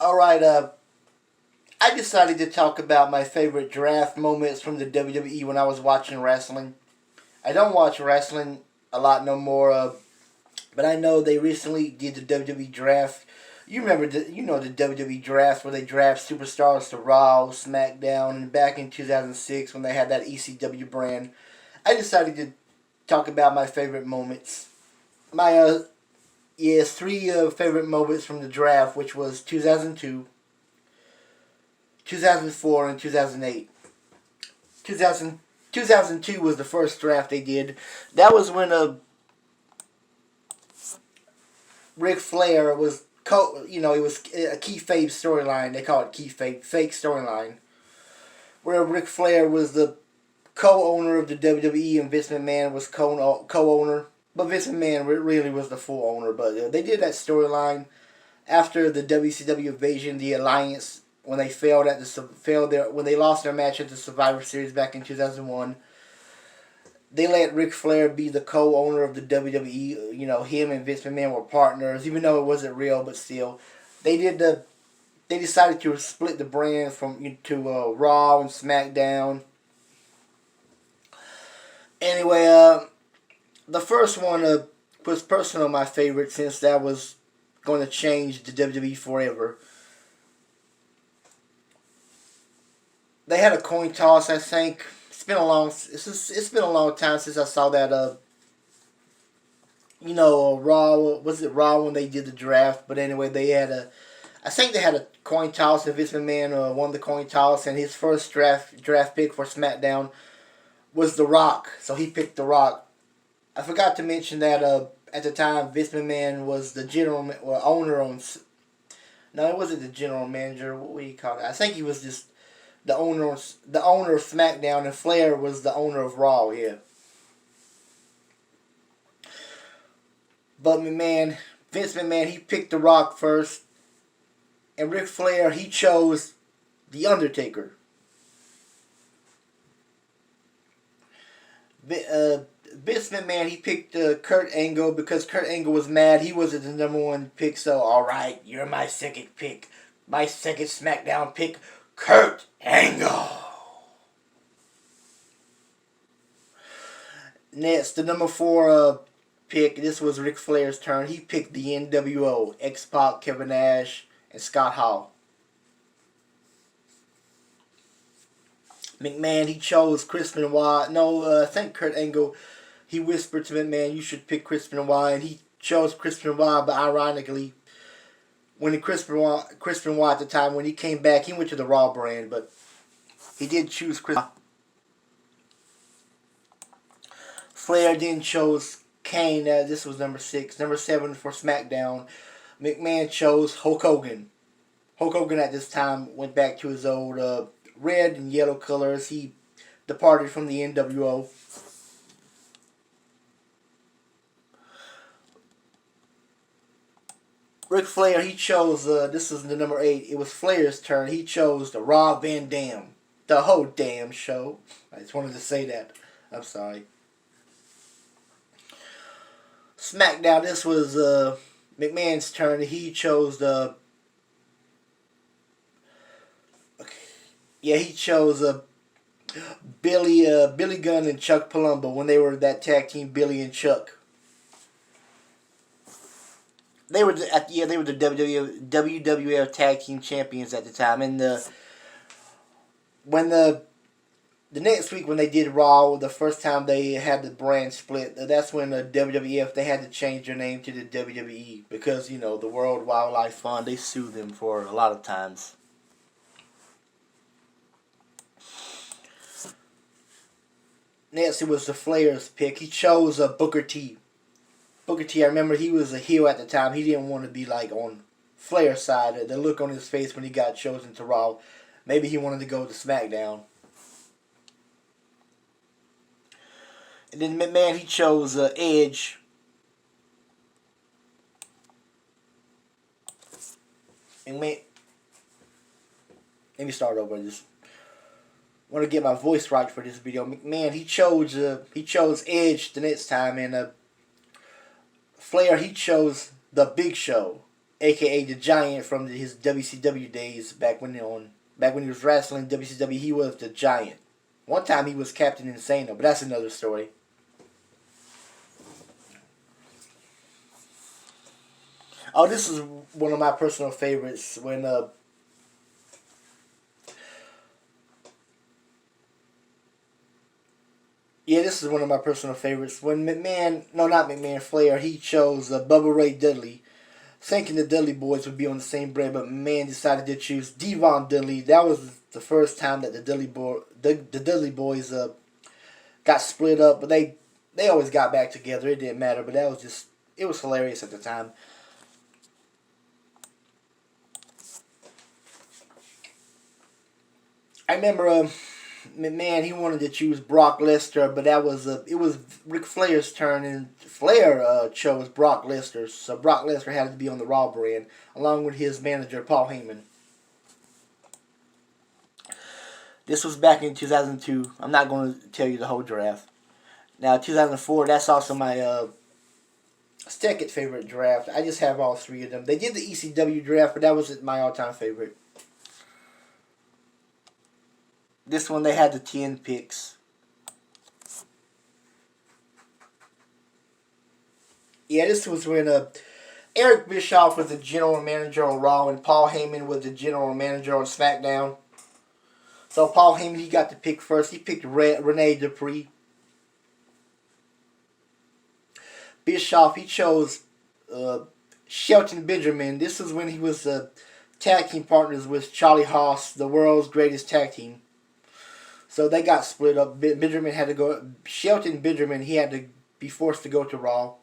Alright, I decided to talk about my favorite draft moments from the WWE when I was watching wrestling. I don't watch wrestling a lot no more, but I know they recently did the WWE draft. You know the WWE draft where they draft superstars to Raw, SmackDown, and back in 2006 when they had that ECW brand. I decided to talk about my favorite moments. My three favorite moments from the draft, which was 2002, 2004, and 2008. 2002 was the first draft they did. That was when Ric Flair was, it was a kayfabe storyline. They call it kayfabe, fake storyline, where Ric Flair was the co-owner of the WWE and Vince McMahon was co-owner. But Vince McMahon really was the full owner. But they did that storyline after the WCW invasion, the Alliance, when they when they lost their match at the Survivor Series back in 2001. They let Ric Flair be the co-owner of the WWE. Him and Vince McMahon were partners, even though it wasn't real, but still, they did the. They decided to split the brand to Raw and SmackDown. Anyway, the first one was personal my favorite since that was going to change the WWE forever. They had a coin toss, I think. It's been a long time since I saw that. Raw, was it Raw when they did the draft? But anyway, I think they had a coin toss, and Vince McMahon won the coin toss, and his first draft pick for SmackDown was The Rock. So he picked The Rock. I forgot to mention that at the time Vince McMahon was the owner on. No, it wasn't the general manager. What do you call it? I think he was just the owner of SmackDown, and Flair was the owner of Raw. Yeah. But Vince McMahon, he picked The Rock first, and Ric Flair, he chose The Undertaker. Vince McMahon, he picked Kurt Angle because Kurt Angle was mad. He wasn't the number one pick, so alright, you're my second pick. My second SmackDown pick, Kurt Angle. Next, the number 4 pick, this was Ric Flair's turn. He picked the NWO, X-Pac, Kevin Nash, and Scott Hall. McMahon, he chose Chris Benoit. No, I think Kurt Angle, he whispered to McMahon, you should pick Chris Benoit, and he chose Chris Benoit, but ironically, when Chris Benoit at the time, when he came back, he went to the Raw brand, but he did choose Chris. Flair then chose Kane. This was number 6. Number 7 for SmackDown. McMahon chose Hulk Hogan. Hulk Hogan at this time went back to his old red and yellow colors. He departed from the NWO. Ric Flair, he chose, this is the number 8. It was Flair's turn. He chose the Rob Van Dam. The whole damn show. I just wanted to say that. I'm sorry. SmackDown, this was McMahon's turn. He chose the... he chose Billy Gunn and Chuck Palumbo when they were that tag team, Billy and Chuck. They were the WWF Tag Team Champions at the time, and when the next week when they did Raw, the first time they had the brand split, that's when the WWF, they had to change their name to the WWE because the World Wildlife Fund, they sued them for a lot of times. Next, it was the Flair's pick. He chose Booker T. Booker T, I remember he was a heel at the time. He didn't want to be on Flair's side. The look on his face when he got chosen to Raw. Maybe he wanted to go to SmackDown. And then McMahon, he chose Edge. And let me start over. Just want to get my voice right for this video. McMahon, he chose Edge the next time, and Flair, he chose the Big Show. aka the Giant from his WCW days back when he was wrestling WCW. He was the Giant. One time he was Captain Insano, but that's another story. Oh, this is one of my personal favorites when yeah, this is one of my personal favorites. When McMahon, no, not McMahon, Flair, he chose Bubba Ray Dudley, thinking the Dudley Boys would be on the same brand, but McMahon decided to choose Devon Dudley. That was the first time that the Dudley Boys got split up, but they always got back together. It didn't matter, but that was just it was hilarious at the time. I remember McMahon, he wanted to choose Brock Lesnar, but it was Ric Flair's turn, and Flair chose Brock Lesnar, so Brock Lesnar had to be on the Raw brand, along with his manager Paul Heyman. This was back in 2002. I'm not going to tell you the whole draft. Now 2004, that's also my second favorite draft. I just have all three of them. They did the ECW draft, but that was my all-time favorite. This one, they had the 10 picks. Yeah, this was when Eric Bischoff was the general manager on Raw and Paul Heyman was the general manager on SmackDown. So Paul Heyman, he got to pick first. He picked Rene Dupree. Bischoff, he chose Shelton Benjamin. This was when he was tag team partners with Charlie Haas, the world's greatest tag team. So they got split up. Benjamin had to go. Shelton Benjamin, he had to be forced to go to Raw.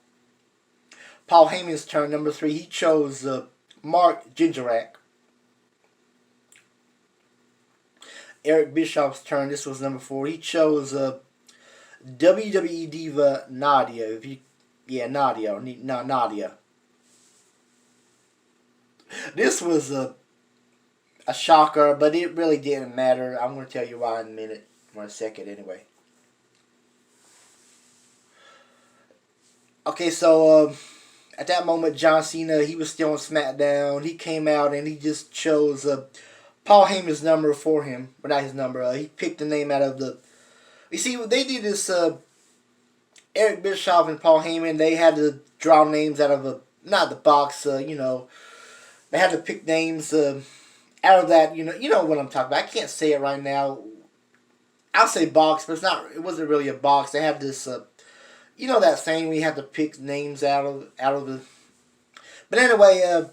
Paul Heyman's turn, number 3. He chose Mark Gingerak. Eric Bischoff's turn. This was number 4. He chose WWE diva Nadia. Nadia. This was a shocker, but it really didn't matter. I'm going to tell you why in a minute, or a second anyway. Okay, so at that moment, John Cena, he was still on SmackDown. He came out and he just chose Paul Heyman's number for him. But not his number. He picked the name out of the... You see, they did this... Eric Bischoff and Paul Heyman, they had to draw names out of not the box, They had to pick names... out of that, you know what I'm talking about. I can't say it right now. I'll say box, but it wasn't really a box. They had this, that thing where you have to pick names out of the. But anyway,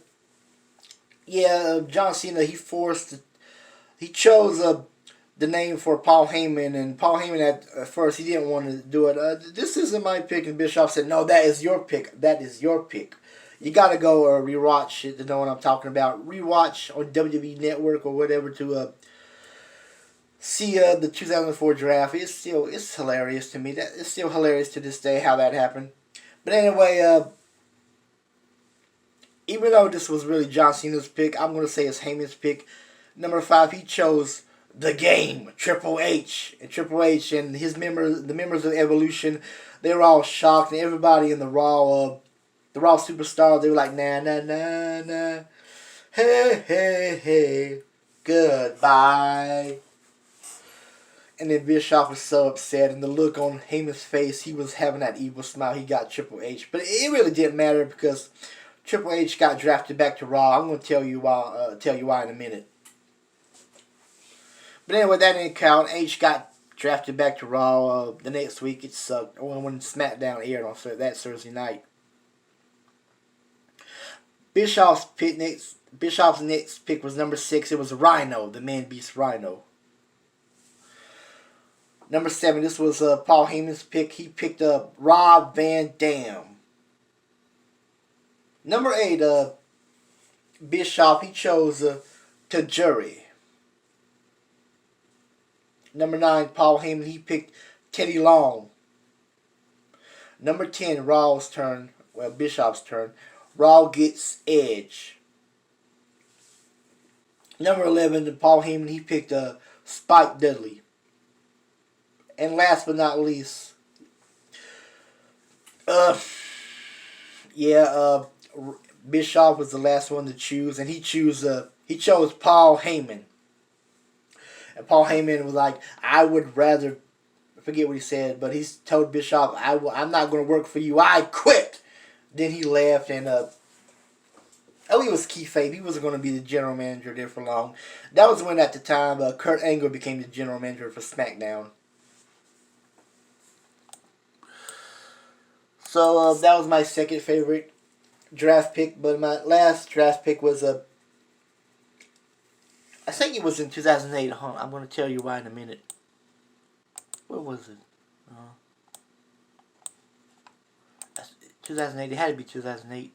John Cena, he chose the name for Paul Heyman, and Paul Heyman at first he didn't want to do it. This isn't my pick, and Bischoff said, "No, that is your pick. That is your pick." You gotta go rewatch it to know what I'm talking about. Rewatch on WWE Network or whatever to see the 2004 draft. It's hilarious to me. It's still hilarious to this day how that happened. But anyway, even though this was really John Cena's pick, I'm gonna say it's Heyman's pick. Number 5, he chose the Game, Triple H, and the members of Evolution. They were all shocked, and everybody in the Raw Superstars, they were like, nah, nah, nah, nah. Hey, hey, hey. Goodbye. And then Bischoff was so upset, and the look on Heyman's face, he was having that evil smile. He got Triple H. But it really didn't matter because Triple H got drafted back to Raw. I'm going to tell you why in a minute. But anyway, that didn't count. H got drafted back to Raw the next week. It sucked when SmackDown aired on that Thursday night. Bischoff's next pick was number 6. It was Rhino, the Man Beast Rhino. Number 7, this was Paul Heyman's pick. He picked up Rob Van Dam. Number 8, Bischoff, he chose Tajiri. Number 9, Paul Heyman, he picked Teddy Long. Number 10, Bischoff's turn. Raw gets Edge. Number 11, Paul Heyman, he picked Spike Dudley. And last but not least, Bischoff was the last one to choose, and he chose Paul Heyman. And Paul Heyman was like, I would rather, I forget what he said, but he told Bischoff, I'm not going to work for you. I quit. Then he left, and he was kayfabe. He wasn't going to be the general manager there for long. That was when, at the time, Kurt Angle became the general manager for SmackDown. So that was my second favorite draft pick, but my last draft pick was I think it was in 2008. I'm going to tell you why in a minute. What was it? 2008. It had to be 2008.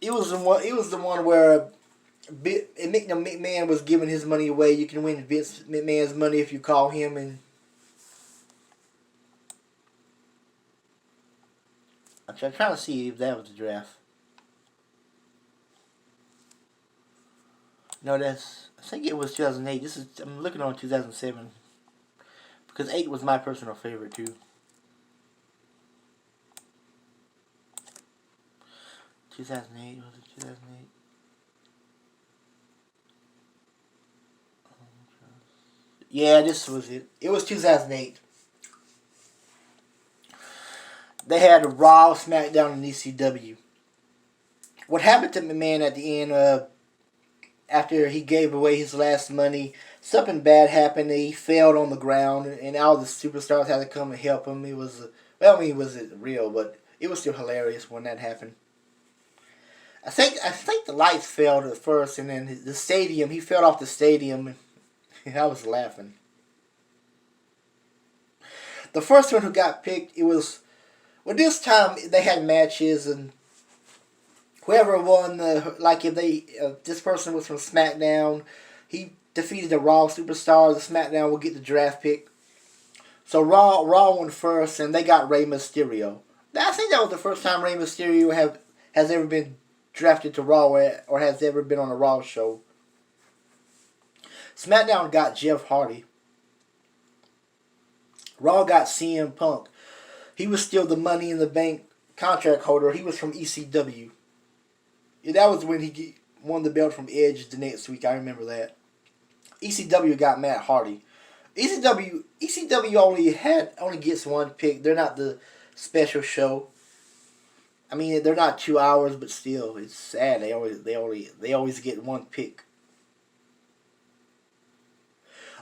It was the one. It was the one where McMahon was giving his money away. You can win Vince McMahon's money if you call him, and I'm trying to see if that was the draft. No, I think it was 2008. I'm looking on 2007 because 8 was my personal favorite too. 2008, was it 2008? Yeah, this was it. It was 2008. They had Raw, SmackDown, and ECW. What happened to McMahon at the end, after he gave away his last money, something bad happened. He fell on the ground, and all the superstars had to come and help him. It was, it wasn't real, but it was still hilarious when that happened. I think the lights failed at first, and then the stadium, he fell off the stadium, and I was laughing. The first one who got picked, this time they had matches, and whoever won, if this person was from SmackDown, he defeated the Raw superstar, the SmackDown will get the draft pick. So Raw won first, and they got Rey Mysterio. I think that was the first time Rey Mysterio has ever been drafted to Raw or has ever been on a Raw show. SmackDown got Jeff Hardy. Raw got CM Punk. He was still the Money in the Bank contract holder. He was from ECW. Yeah, that was when he won the belt from Edge the next week. I remember that. ECW got Matt Hardy. ECW only gets one pick. They're not the special show. I mean, they're not 2 hours, but still, it's sad. They always get one pick.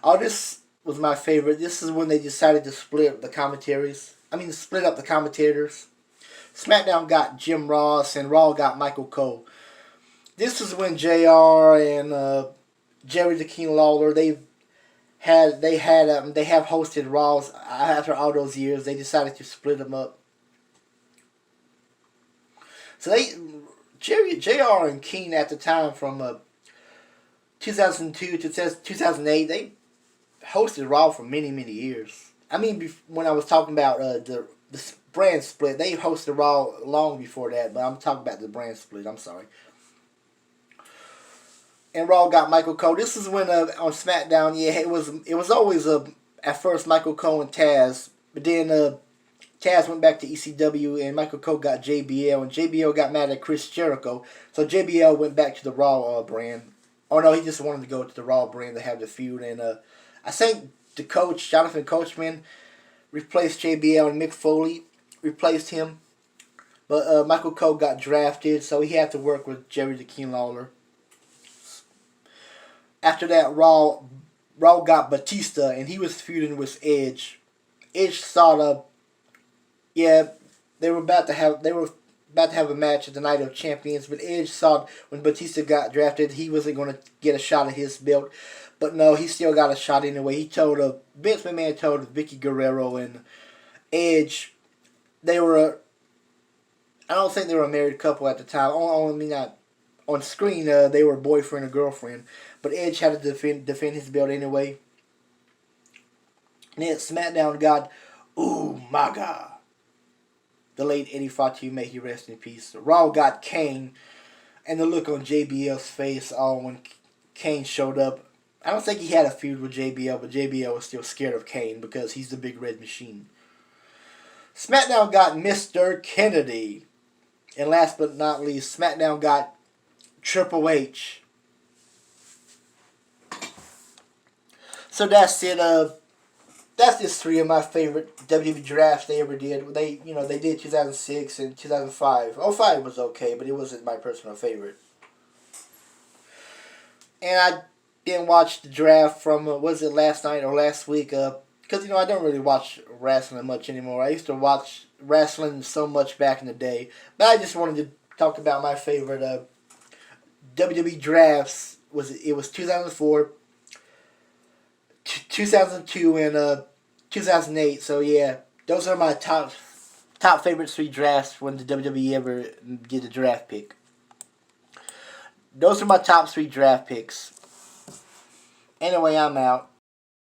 Oh, this was my favorite. This is when they decided to split up the commentators. SmackDown got Jim Ross and Raw got Michael Cole. This is when JR and Jerry the King Lawler they have hosted Raws after all those years. They decided to split them up. So JR and King at the time from 2002 to 2008 they hosted Raw for many, many years. I mean, when I was talking about the brand split, they hosted Raw long before that, but I'm talking about the brand split. I'm sorry. And Raw got Michael Cole. This is when on SmackDown, it was always at first Michael Cole and Taz, but then Taz went back to ECW and Michael Cole got JBL, and JBL got mad at Chris Jericho, so JBL went back to the Raw brand. Oh no, he just wanted to go to the Raw brand to have the feud, and I think the coach, Jonathan Coachman, replaced JBL, and Mick Foley replaced him. But Michael Cole got drafted, so he had to work with Jerry the King Lawler. After that, Raw got Batista, and he was feuding with Edge. Edge saw they were about to have a match at the Night of Champions, but Edge saw when Batista got drafted, he wasn't going to get a shot at his belt. But no, he still got a shot anyway. Vince McMahon told Vicky Guerrero and Edge, I don't think they were a married couple at the time. On screen, they were boyfriend and girlfriend. But Edge had to defend his belt anyway. And then SmackDown got Umaga. The late Eddie Fatu, may he rest in peace. Raw got Kane. And the look on JBL's face when Kane showed up. I don't think he had a feud with JBL, but JBL was still scared of Kane because he's the big red machine. SmackDown got Mr. Kennedy. And last but not least, SmackDown got Triple H. So that's it. That's just three of my favorite WWE drafts they ever did. They did 2006 and 2005. 2005 was okay, but it wasn't my personal favorite. And I didn't watch the draft from, was it last night or last week? Because, I don't really watch wrestling much anymore. I used to watch wrestling so much back in the day. But I just wanted to talk about my favorite WWE drafts. It was 2004, 2002, and 2008. So, yeah, those are my top favorite three drafts when the WWE ever did a draft pick. Those are my top three draft picks. Anyway, I'm out.